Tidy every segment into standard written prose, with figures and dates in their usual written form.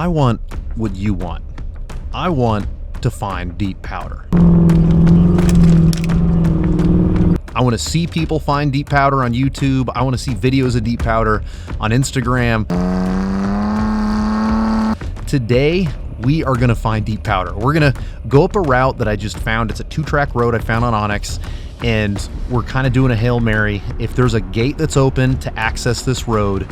I want what you want. I want to find deep powder. I want to see people find deep powder on YouTube. I want to see videos of deep powder on Instagram. Today, we are going to find deep powder. We're going to go up a route that I just found. It's a 2-track road I found on Onyx, and we're kind of doing a Hail Mary. If there's a gate that's open to access this road,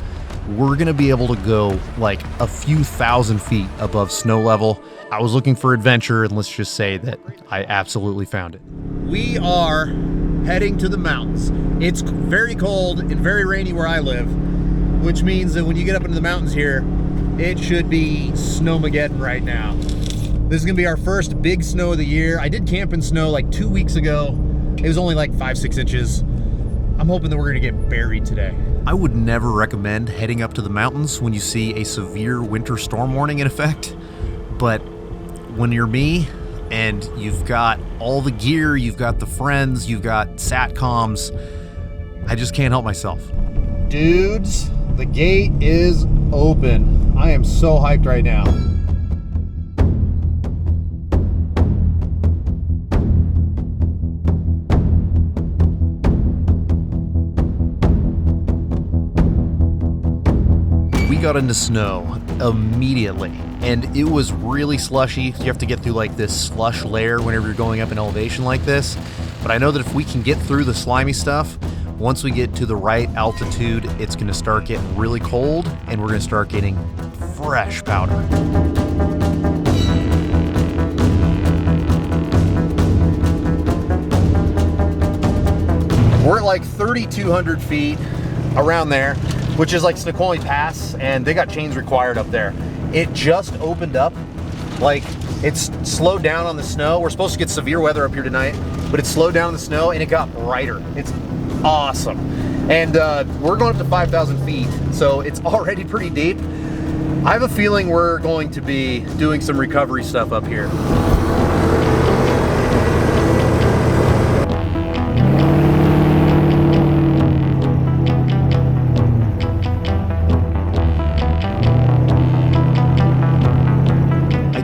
we're going to be able to go like a few thousand feet above snow level. I was looking for adventure, and let's just say that I absolutely found it. We are heading to the mountains. It's very cold and very rainy where I live, which means that when you get up into the mountains here, it should be snowmageddon right now. This is gonna be our first big snow of the year. I did camp in snow like 2 weeks ago. It was only like 5-6 inches. I'm hoping that we're gonna get buried today. I would never recommend heading up to the mountains when you see a severe winter storm warning in effect, but when you're me and you've got all the gear, you've got the friends, you've got satcoms, I just can't help myself. Dudes, the gate is open. I am so hyped right now. We got into snow immediately, and it was really slushy. You have to get through like this slush layer whenever you're going up in elevation like this. But I know that if we can get through the slimy stuff, once we get to the right altitude, it's gonna start getting really cold, and we're gonna start getting fresh powder. We're at like 3,200 feet, around there, which is like Snoqualmie Pass, and they got chains required up there. It just opened up, like it's slowed down on the snow. We're supposed to get severe weather up here tonight, but it slowed down the snow and it got brighter. It's awesome. And we're going up to 5,000 feet, so it's already pretty deep. I have a feeling we're going to be doing some recovery stuff up here.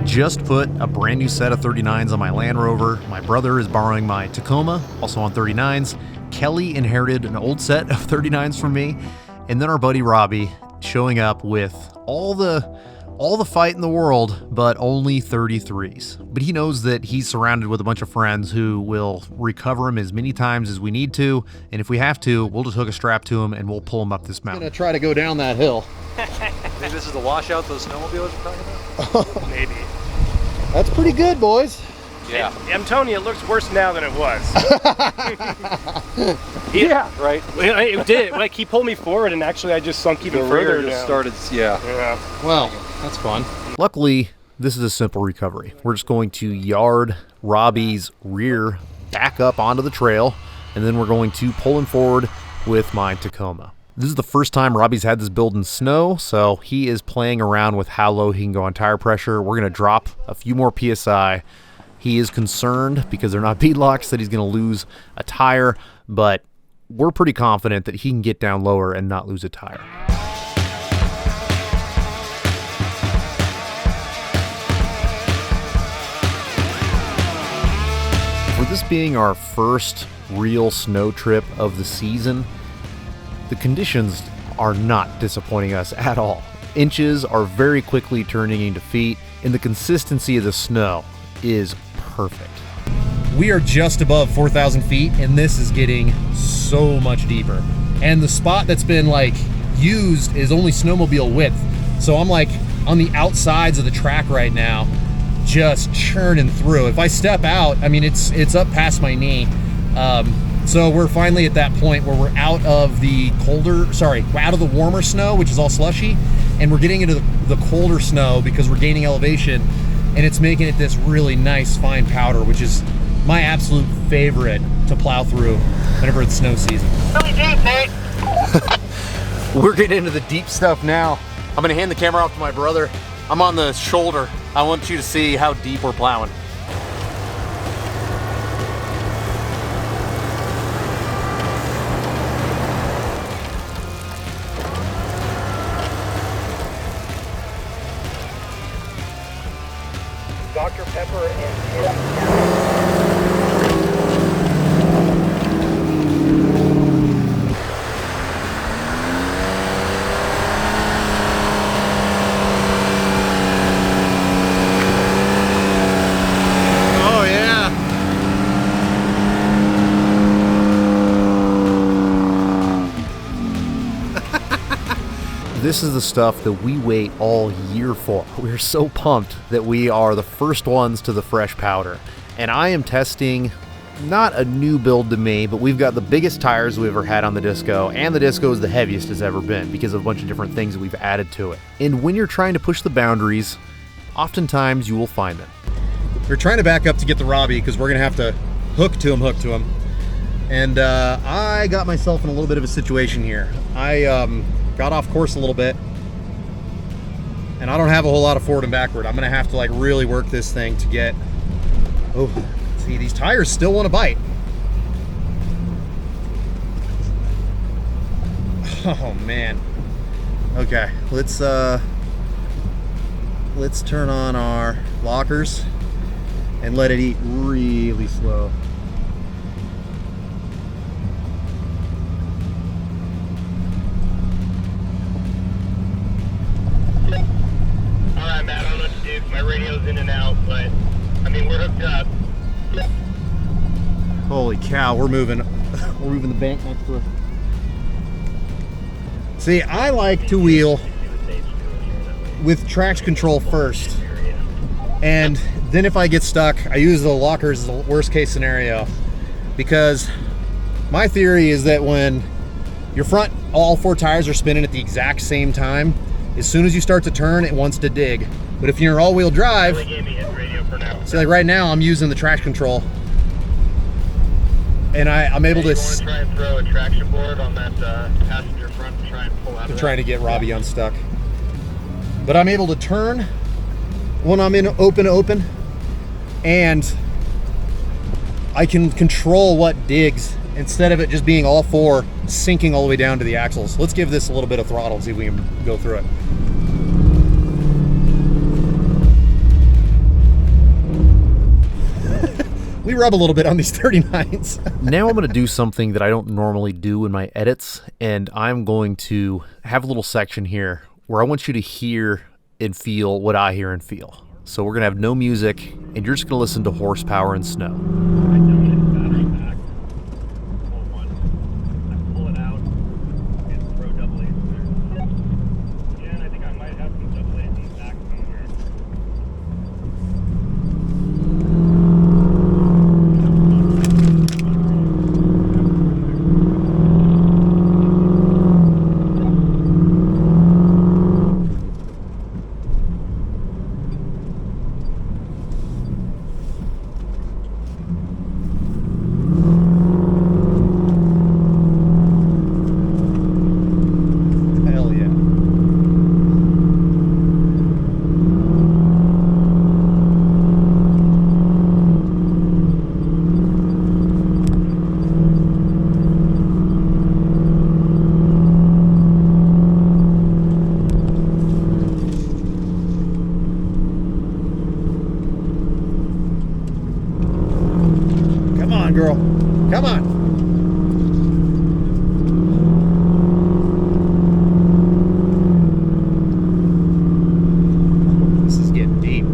Just put a brand new set of 39s on my Land Rover. My brother is borrowing my Tacoma, also on 39s. Kelly inherited an old set of 39s from me. And then our buddy Robbie showing up with all the fight in the world, but only 33s. But he knows that he's surrounded with a bunch of friends who will recover him as many times as we need to. And if we have to, we'll just hook a strap to him and we'll pull him up this mountain. I'm gonna try to go down that hill. Maybe this is the washout those snowmobiles are talking about? Maybe. That's pretty good, boys. Yeah. I'm telling you, it looks worse now than it was. Yeah, right. It did. Like, he pulled me forward, and actually I just sunk even further just down. started, yeah. Well, that's fun. Luckily, this is a simple recovery. We're just going to yard Robbie's rear back up onto the trail, and then we're going to pull him forward with my Tacoma. This is the first time Robbie's had this build in snow, so he is playing around with how low he can go on tire pressure. We're going to drop a few more PSI. He is concerned because they're not beadlocks that he's going to lose a tire, but we're pretty confident that he can get down lower and not lose a tire. For this being our first real snow trip of the season, the conditions are not disappointing us at all. Inches are very quickly turning into feet, and the consistency of the snow is perfect. We are just above 4,000 feet, and this is getting so much deeper. And the spot that's been like used is only snowmobile width. So I'm like on the outsides of the track right now, just churning through. If I step out, I mean, it's up past my knee. So we're finally at that point where we're out of the out of the warmer snow, which is all slushy, and we're getting into the colder snow because we're gaining elevation, and it's making it this really nice fine powder, which is my absolute favorite to plow through whenever it's snow season. Really deep, Nate. We're getting into the deep stuff now. I'm gonna hand the camera off to my brother. I'm on the shoulder. I want you to see how deep we're plowing. Dr. Pepper and Oh, yeah. This is the stuff that we wait all year for. We're so pumped that we are the first ones to the fresh powder. And I am testing not a new build to me, but we've got the biggest tires we've ever had on the Disco, and the Disco is the heaviest it's ever been because of a bunch of different things that we've added to it. And when you're trying to push the boundaries, oftentimes you will find them. We're trying to back up to get the Robbie because we're gonna have to hook to him. And I got myself in a little bit of a situation here. I got off course a little bit, and I don't have a whole lot of forward and backward. I'm gonna have to like really work this thing to get, oh, see, these tires still want to bite. Oh man. Okay, let's turn on our lockers and let it eat really slow. Alright, Matt, I don't know what to do. My radio's in and out, but I mean, we're hooked up. Holy cow, we're moving the bank next to us. See, I like to wheel with traction control first. And then if I get stuck, I use the lockers as the worst case scenario. Because my theory is that when your front, all four tires are spinning at the exact same time, as soon as you start to turn, it wants to dig. But if you're all-wheel drive, see, like right now, I'm using the traction control. And I'm able to... You want to try and throw a traction board on that passenger front to try and pull out of trying to get Robbie unstuck. But I'm able to turn when I'm in open, and I can control what digs instead of it just being all four sinking all the way down to the axles. Let's give this a little bit of throttle, see if we can go through it. We rub a little bit on these 39s. Now I'm going to do something that I don't normally do in my edits, and I'm going to have a little section here where I want you to hear and feel what I hear and feel. So we're going to have no music, and you're just going to listen to horsepower and snow. Girl, come on. This is getting deep.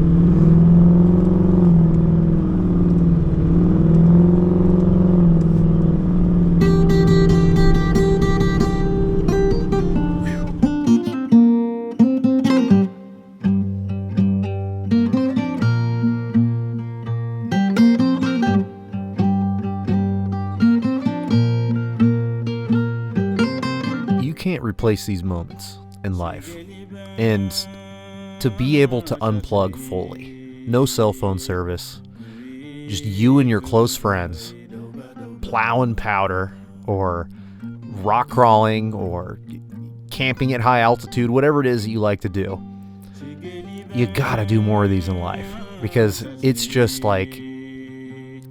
Can't replace these moments in life, and to be able to unplug fully, no cell phone service, just you and your close friends plowing powder or rock crawling or camping at high altitude, whatever it is that you like to do. You gotta do more of these in life, because it's just like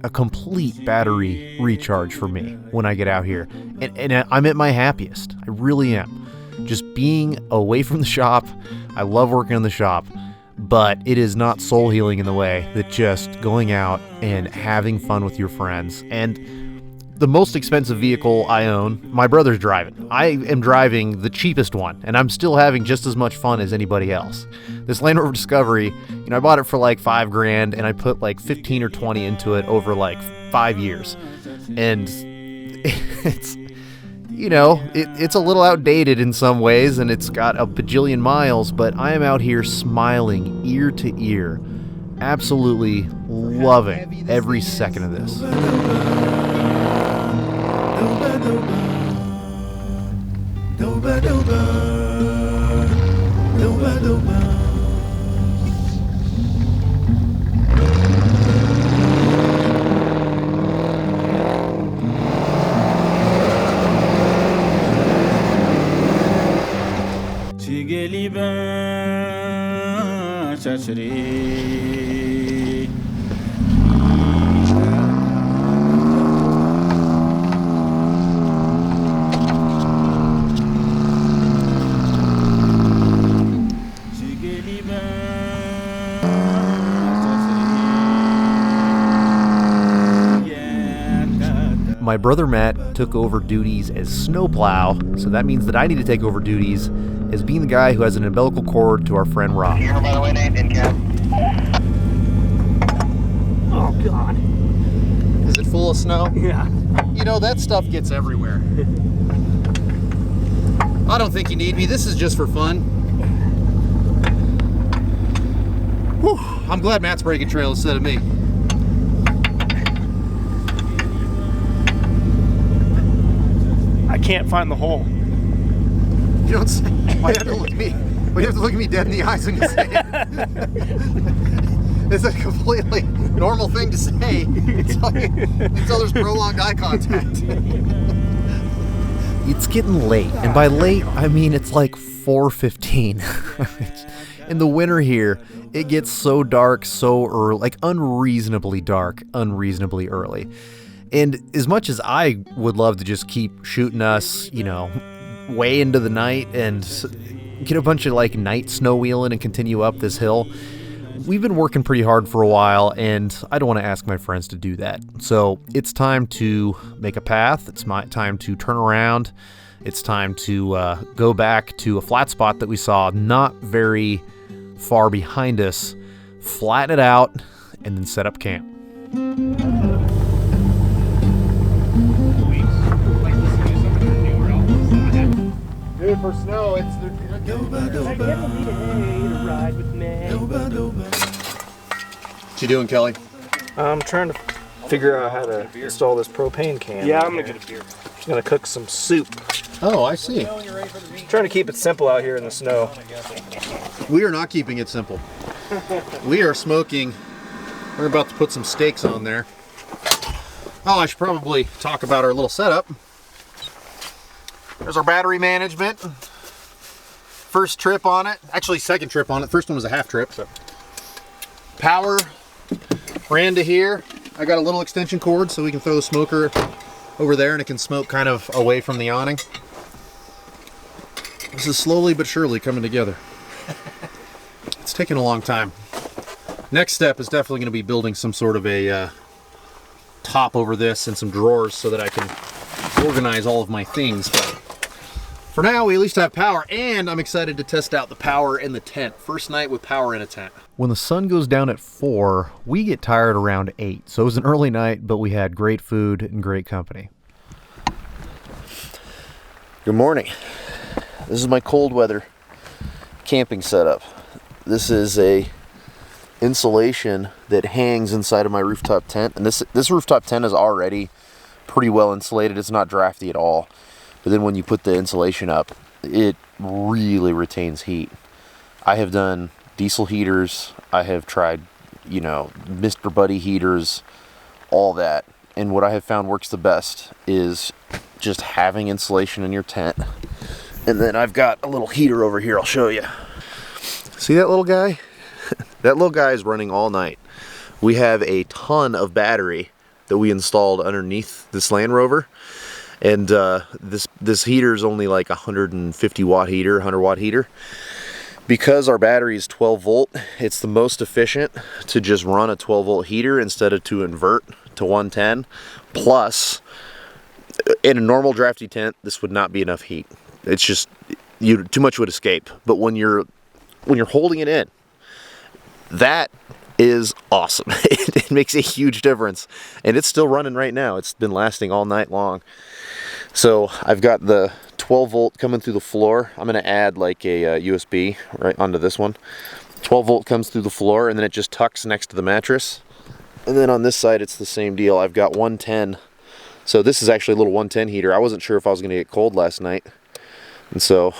a complete battery recharge for me when I get out here. And I'm at my happiest. I really am. Just being away from the shop. I love working in the shop, but it is not soul healing in the way that just going out and having fun with your friends. And the most expensive vehicle I own, my brother's driving. I am driving the cheapest one, and I'm still having just as much fun as anybody else. This Land Rover Discovery, I bought it for like $5,000, and I put like 15 or 20 into it over like 5 years. And it's, it's a little outdated in some ways, and it's got a bajillion miles, but I am out here smiling ear to ear, absolutely loving every second of this. My brother Matt took over duties as snowplow, so that means that I need to take over duties as being the guy who has an umbilical cord to our friend Rob. Here, by the way, Nate, in cap. Oh, God. Is it full of snow? Yeah. That stuff gets everywhere. I don't think you need me. This is just for fun. Whew. I'm glad Matt's breaking trail instead of me. I can't find the hole. You don't say. Why do you have to look at me? Why do you have to look at me dead in the eyes when you say it? It's a completely normal thing to say until there's prolonged eye contact. It's getting late, and by late, I mean it's like 4:15. In the winter here, it gets so dark so early, like unreasonably dark, unreasonably early. And as much as I would love to just keep shooting us, way into the night and get a bunch of like night snow wheeling and continue up this hill, we've been working pretty hard for a while, and I don't want to ask my friends to do that. So it's time to make a path. It's time to turn around. It's time to go back to a flat spot that we saw not very far behind us, flatten it out, and then set up camp. Dude, for snow, it's the What you doing, Kelly? I'm trying to figure out how to install this propane can. Yeah, I'm gonna get a beer. Just gonna cook some soup. Oh, I see. Trying to keep it simple out here in the snow. We are not keeping it simple. We are smoking. We're about to put some steaks on there. Oh, I should probably talk about our little setup. There's our battery management. First trip on it. Actually, second trip on it. First one was a half trip. So. Power ran to here. I got a little extension cord so we can throw the smoker over there and it can smoke kind of away from the awning. This is slowly but surely coming together. It's taking a long time. Next step is definitely going to be building some sort of a top over this and some drawers so that I can organize all of my things. But for now, we at least have power, and I'm excited to test out the power in the tent. First night with power in a tent. When the sun goes down at 4, we get tired around 8. So it was an early night, but we had great food and great company. Good morning. This is my cold weather camping setup. This is a insulation that hangs inside of my rooftop tent, and this rooftop tent is already pretty well insulated. It's not drafty at all. But then when you put the insulation up, it really retains heat. I have done diesel heaters. I have tried, Mr. Buddy heaters, all that. And what I have found works the best is just having insulation in your tent. And then I've got a little heater over here I'll show you. See that little guy? That little guy is running all night. We have a ton of battery that we installed underneath this Land Rover. And this heater is only like a 150 watt heater, 100 watt heater. Because our battery is 12 volt, it's the most efficient to just run a 12 volt heater instead of to invert to 110. Plus, in a normal drafty tent, this would not be enough heat. It's just, too much would escape. But when you're holding it in, that is awesome. It makes a huge difference. And it's still running right now. It's been lasting all night long. So I've got the 12 volt coming through the floor. I'm going to add like a USB right onto this one. 12 volt comes through the floor, and then it just tucks next to the mattress. And then on this side, it's the same deal. I've got 110. So this is actually a little 110 heater. I wasn't sure if I was going to get cold last night. And so,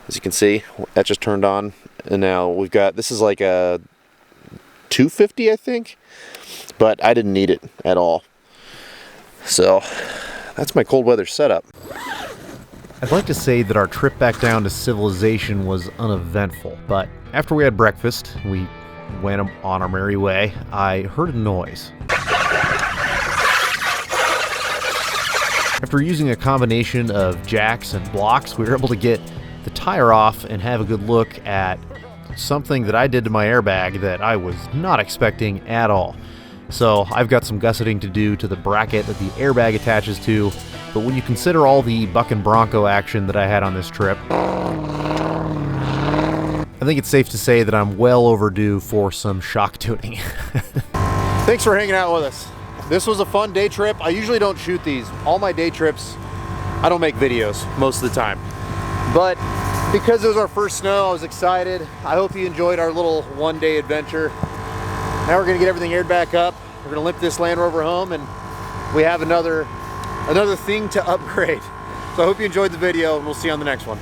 as you can see, that just turned on. And now we've got, this is like a 250, I think. But I didn't need it at all. So that's my cold weather setup. I'd like to say that our trip back down to civilization was uneventful, but after we had breakfast, we went on our merry way. I heard a noise. After using a combination of jacks and blocks, we were able to get the tire off and have a good look at something that I did to my airbag that I was not expecting at all. So I've got some gusseting to do to the bracket that the airbag attaches to, but when you consider all the buck and bronco action that I had on this trip, I think it's safe to say that I'm well overdue for some shock tuning. Thanks for hanging out with us. This was a fun day trip. I usually don't shoot these. All my day trips, I don't make videos most of the time. But because it was our first snow, I was excited. I hope you enjoyed our little one-day adventure. Now we're gonna get everything aired back up. We're gonna limp this Land Rover home, and we have another thing to upgrade. So I hope you enjoyed the video, and we'll see you on the next one.